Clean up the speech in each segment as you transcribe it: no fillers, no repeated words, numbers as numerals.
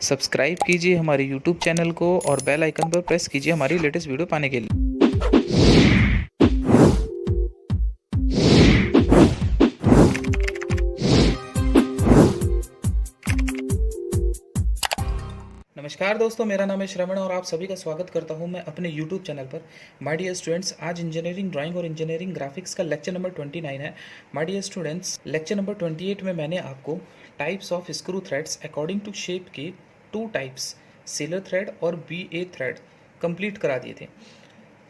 Subscribe कीजिए हमारे YouTube channel को और बेल आइकन पर प्रेस कीजिए हमारी लेटेस्ट वीडियो पाने के लिए। नमस्कार दोस्तों, मेरा नाम है श्रवण और आप सभी का स्वागत करता हूं मैं अपने YouTube चैनल पर। माय डियर स्टूडेंट्स, आज इंजीनियरिंग ड्राइंग और इंजीनियरिंग ग्राफिक्स का लेक्चर नंबर 29 है। My dear students, lecture number 28 में मैंने आपको types of screw threads according to shape के 2 टाइप्स, सेलर थ्रेड और BA थ्रेड कंप्लीट करा दिए थे।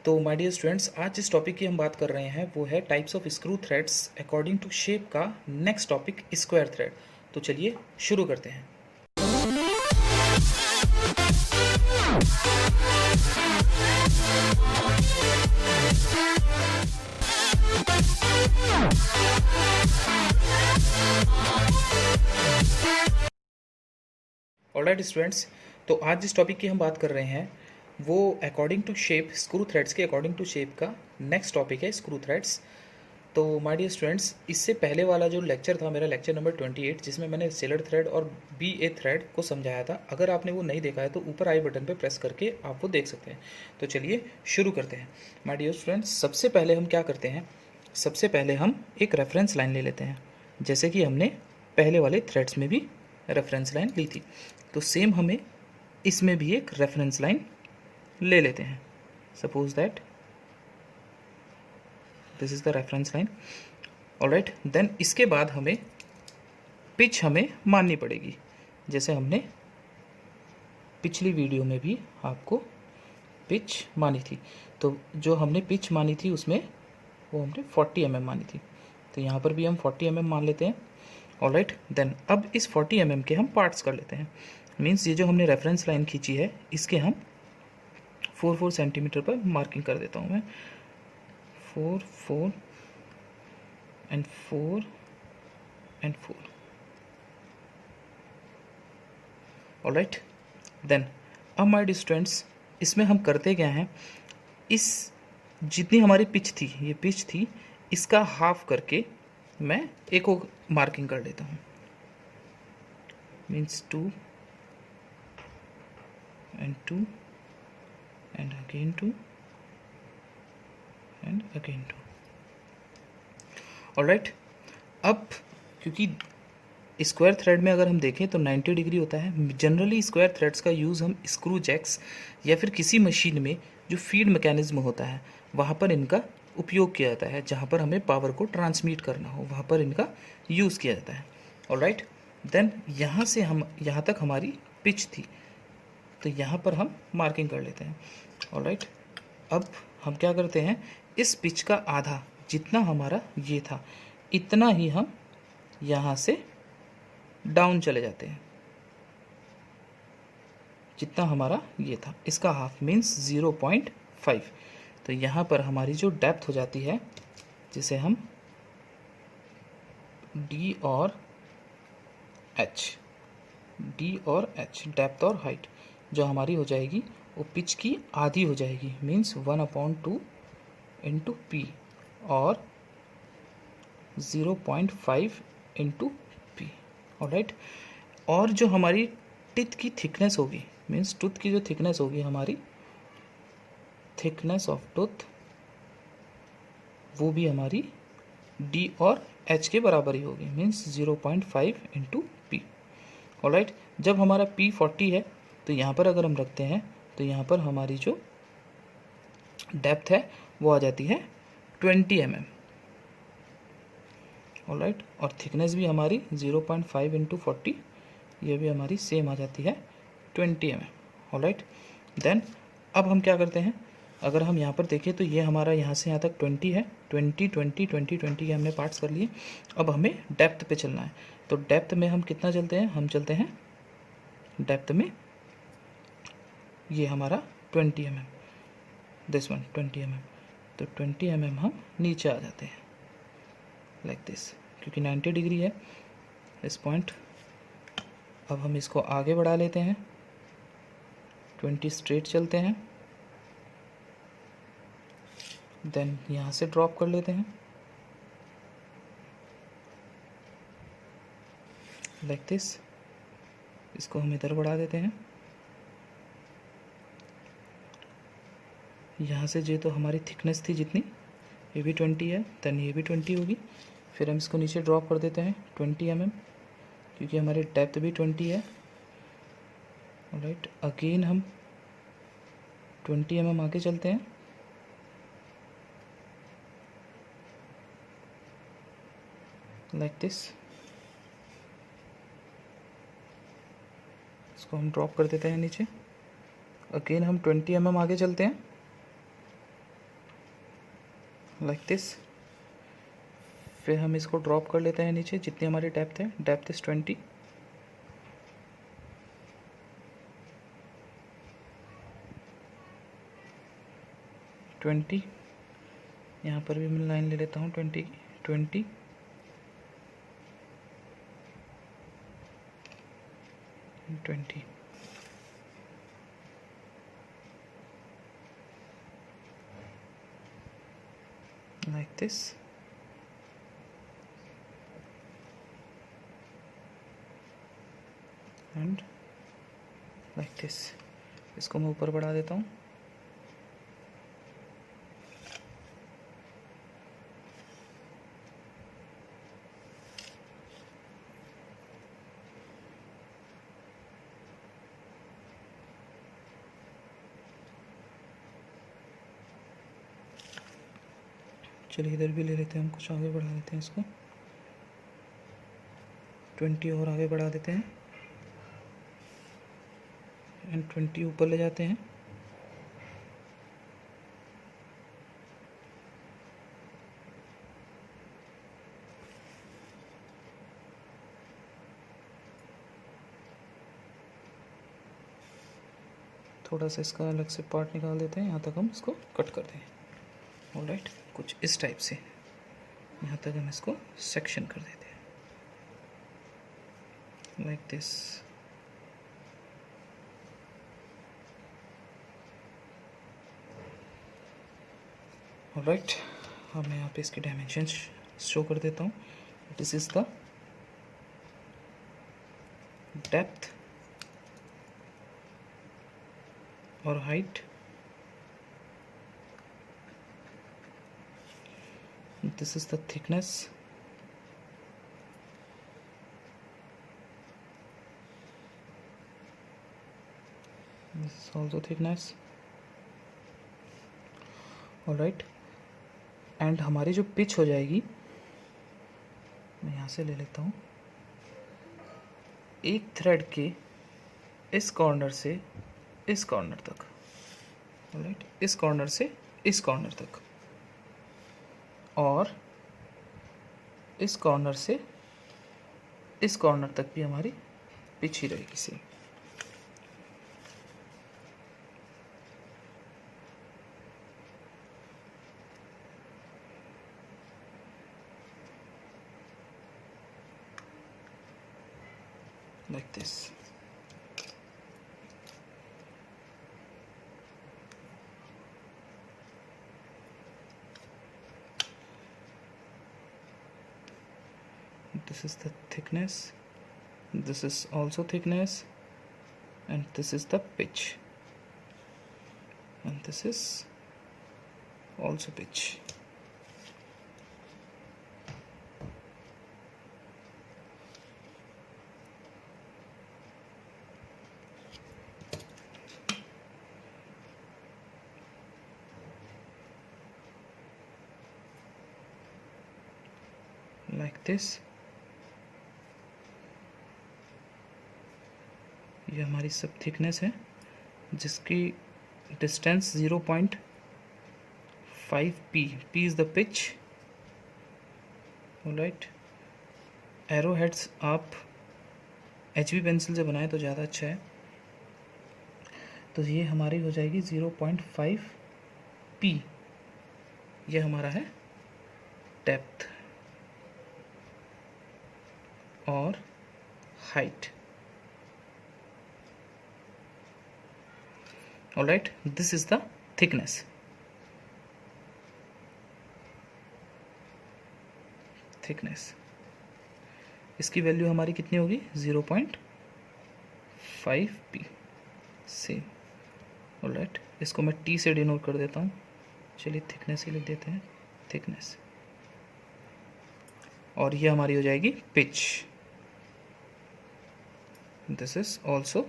तो माय डियर स्टूडेंट्स, आज जिस टॉपिक की हम बात कर रहे हैं वो है types of screw threads according to shape का नेक्स्ट टॉपिक स्क्वायर थ्रेड। तो चलिए शुरू करते हैं। ऑलराइट स्टूडेंट्स, तो आज जिस टॉपिक की हम बात कर रहे हैं वो according to shape, screw threads के अकॉर्डिंग टू शेप का नेक्स्ट टॉपिक है स्क्रू थ्रेड्स। तो माय डियर स्टूडेंट्स, इससे पहले वाला जो लेक्चर था मेरा लेक्चर नंबर 28, जिसमें मैंने सेलर थ्रेड और BA थ्रेड को समझाया था। अगर आपने वो नहीं देखा है तो ऊपर आई बटन पर प्रेस करके आप वो देख सकते हैं। तो चलिए शुरू करते हैं। माय डियर स्टूडेंट्स, सबसे पहले हम क्या करते हैं, सबसे पहले हम एक रेफरेंस लाइन ले लेते हैं, जैसे कि हमने पहले वाले थ्रेड्स में भी रेफरेंस लाइन ली थी। तो सेम हमें इसमें भी एक रेफरेंस लाइन ले लेते हैं। Suppose that this is the reference line. Alright, then इसके बाद हमें पिच हमें माननी पड़ेगी, जैसे हमने पिछली वीडियो में भी आपको पिच मानी थी। तो जो हमने पिच मानी थी उसमें वो हमने 40 mm मानी थी, तो यहाँ पर भी हम 40 mm मान लेते हैं। ऑलराइट, देन अब इस 40 mm के हम पार्ट्स कर लेते हैं। मीन्स ये जो हमने रेफरेंस लाइन खींची है इसके हम 4 सेंटीमीटर पर मार्किंग कर देता हूँ मैं। 4 एंड 4 एंड 4। ऑलराइट, देन अब माय डियर स्टूडेंट्स, इसमें हम करते क्या हैं, इस जितनी हमारी पिच थी, ये पिच थी, इसका हाफ करके मैं एक और मार्किंग कर लेता हूँ। Means 2 and 2 and again 2 and again 2। Alright, अब क्योंकि स्क्वायर थ्रेड में अगर हम देखें तो 90 डिग्री होता है। जनरली स्क्वायर थ्रेड्स का यूज़ हम स्क्रू जैक्स या फिर किसी मशीन में जो फीड मैकेनिज्म होता है वहाँ पर इनका उपयोग किया जाता है। जहाँ पर हमें पावर को ट्रांसमिट करना हो वहाँ पर इनका यूज़ किया जाता है। ऑलराइट, देन यहाँ से हम यहाँ तक हमारी पिच थी, तो यहाँ पर हम मार्किंग कर लेते हैं। ऑलराइट, अब हम क्या करते हैं, इस पिच का आधा जितना हमारा ये था इतना ही हम यहाँ से डाउन चले जाते हैं। जितना हमारा ये था इसका हाफ मीन्स 0.5। तो यहाँ पर हमारी जो डेप्थ हो जाती है, जिसे हम D और H डेप्थ और हाइट जो हमारी हो जाएगी वो पिच की आधी हो जाएगी। मीन्स 1/2 इंटू P और 0.5 इंटू P। ऑलराइट, और जो हमारी टिथ की थिकनेस होगी, मीन्स टूथ की जो थिकनेस होगी, हमारी थिकनेस ऑफ टूथ, वो भी हमारी D और H के बराबर ही होगी। Means 0.5 into P। ऑलराइट, जब हमारा P 40 है तो यहाँ पर अगर हम रखते हैं तो यहाँ पर हमारी जो डेप्थ है वो आ जाती है 20 mm। ऑलराइट, और थिकनेस भी हमारी 0.5 इंटू 40, ये भी हमारी सेम आ जाती है 20 mm। ऑलराइट, देन अब हम क्या करते हैं, अगर हम यहाँ पर देखें तो ये हमारा यहाँ से यहाँ तक 20 है। 20 के हमने पार्ट्स कर लिए। अब हमें डेप्थ पे चलना है। तो डेप्थ में हम कितना चलते हैं, हम चलते हैं डेप्थ में, ये हमारा 20 mm, दिस वन 20 mm। तो 20 mm हम नीचे आ जाते हैं लाइक दिस, क्योंकि 90 डिग्री है इस पॉइंट। अब हम इसको आगे बढ़ा लेते हैं, 20 स्ट्रेट चलते हैं, देन यहाँ से ड्रॉप कर लेते हैं लाइक दिस। इसको हम इधर बढ़ा देते हैं। यहाँ से जो तो हमारी थिकनेस थी जितनी, ये भी 20 है, देन ये भी 20 होगी। फिर हम इसको नीचे ड्रॉप कर देते हैं 20 mm, क्योंकि हमारी डेप्थ भी 20 है। राइट, अगेन हम 20 mm आगे चलते हैं। लाइक दिस, इसको हम ड्रॉप कर देते हैं नीचे। अगेन हम 20 mm आगे चलते हैं, लाइक दिस। फिर हम इसको ड्रॉप कर लेते हैं नीचे, जितनी हमारी डेप्थ है, डेप्थ इज 20। यहाँ पर भी मैं लाइन ले लेता हूँ 20 की, 20, 20। like this, and like this। इसको मैं ऊपर बढ़ा देता हूँ। चलिए इधर भी ले लेते हैं, हम कुछ आगे बढ़ा देते हैं इसको, 20 और आगे बढ़ा देते हैं एंड 20 ऊपर ले जाते हैं। थोड़ा सा इसका अलग से पार्ट निकाल देते हैं, यहाँ तक हम इसको कट कर दें। ऑलराइट, कुछ इस टाइप से यहाँ तक हम इसको सेक्शन कर देते हैं, लाइक दिस। ऑलराइट, अब मैं यहाँ पे इसकी डायमेंशंस शो कर देता हूँ। दिस इज द डेप्थ और height, this is the thickness, this is also thickness। Alright, and हमारी जो पिच हो जाएगी, मैं यहाँ से ले लेता हूँ, एक थ्रेड के इस कॉर्नर से इस कॉर्नर तक, ऑलराइट, इस कॉर्नर से इस कॉर्नर तक, और इस कॉर्नर से इस कॉर्नर तक भी हमारी पिच ही रहेगी same. Like this. This is the thickness, this is also thickness, and this is the pitch, and this is also pitch। like this। ये हमारी सब थिकनेस है, जिसकी distance 0.5 p is the pitch. Alright, arrow heads आप HB pencil से बनाए तो ज़्यादा अच्छा है। तो ये हमारी हो जाएगी 0.5 p, ये हमारा है डेप्थ और height. Alright, this is the thickness. Thickness इसकी वैल्यू हमारी कितनी होगी, 0.5 5p सेम। ऑलराइट, इसको मैं टी से डिनोट कर देता हूँ। चलिए थिकनेस ही लिख देते हैं, थिकनेस। और ये हमारी हो जाएगी pitch. This is also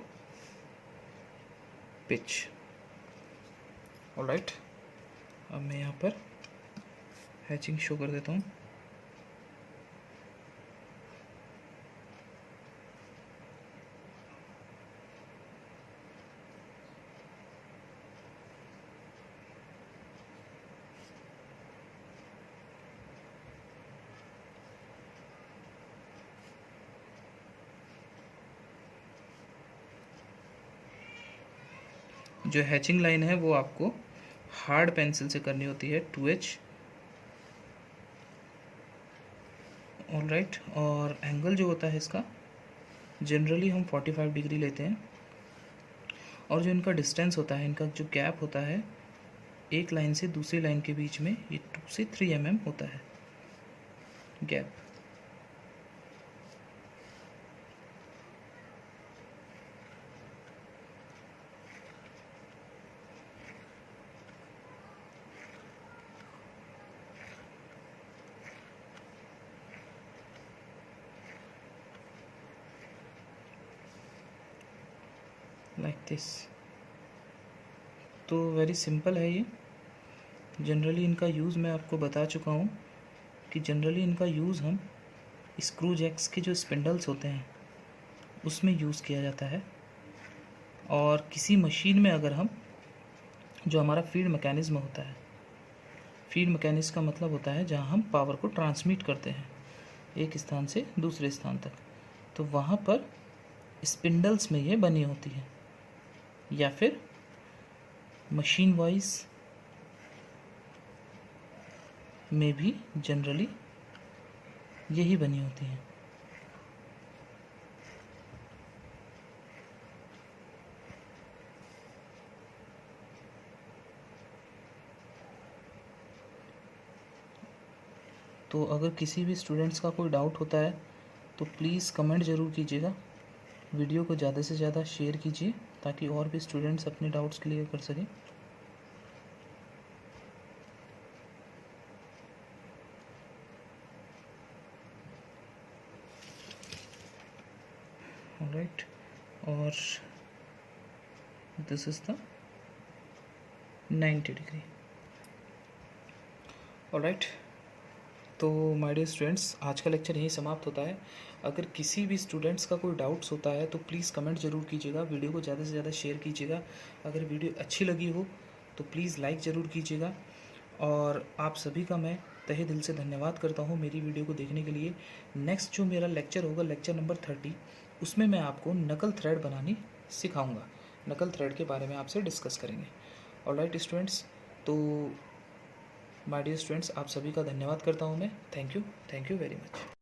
pitch. Alright, अब मैं यहाँ पर हैचिंग शो कर देता हूँ। जो हैचिंग लाइन है वो आपको हार्ड पेंसिल से करनी होती है, 2H। ऑलराइट, और एंगल जो होता है इसका जनरली हम 45 डिग्री लेते हैं। और जो इनका डिस्टेंस होता है, इनका जो गैप होता है एक लाइन से दूसरी लाइन के बीच में, ये 2 से 3 mm होता है गैप। Like this. तो वेरी सिंपल है ये। जनरली इनका यूज़ मैं आपको बता चुका हूँ कि जनरली इनका यूज़ हम स्क्रू जैक्स के जो स्पिंडल्स होते हैं उसमें यूज़ किया जाता है। और किसी मशीन में अगर हम, जो हमारा फीड मैकेनिज़्म होता है, फीड मैकेनिज़्म का मतलब होता है जहाँ हम पावर को ट्रांसमिट करते हैं एक स्थान से दूसरे स्थान तक, तो वहाँ पर स्पिंडल्स में ये बनी होती है, या फिर मशीन वाइज में भी जनरली यही बनी होती हैं। तो अगर किसी भी स्टूडेंट्स का कोई डाउट होता है तो प्लीज़ कमेंट ज़रूर कीजिएगा। वीडियो को ज़्यादा से ज़्यादा शेयर कीजिए ताकि और भी स्टूडेंट्स अपने डाउट्स क्लियर कर सकें। ऑलराइट, और this is the 90 degree. Alright, तो माय डियर स्टूडेंट्स, आज का लेक्चर यहीं समाप्त होता है। अगर किसी भी स्टूडेंट्स का कोई डाउट्स होता है तो प्लीज़ कमेंट ज़रूर कीजिएगा, वीडियो को ज़्यादा से ज़्यादा शेयर कीजिएगा। अगर वीडियो अच्छी लगी हो तो प्लीज़ लाइक ज़रूर कीजिएगा। और आप सभी का मैं तहे दिल से धन्यवाद करता हूँ मेरी वीडियो को देखने के लिए। नेक्स्ट जो मेरा लेक्चर होगा, लेक्चर नंबर 30, उसमें मैं आपको नकल थ्रेड बनानी सिखाऊँगा। नकल थ्रेड के बारे में आपसे डिस्कस करेंगे। ऑलराइट स्टूडेंट्स, तो माय डियर स्टूडेंट्स, आप सभी का धन्यवाद करता हूँ मैं। Thank you very much.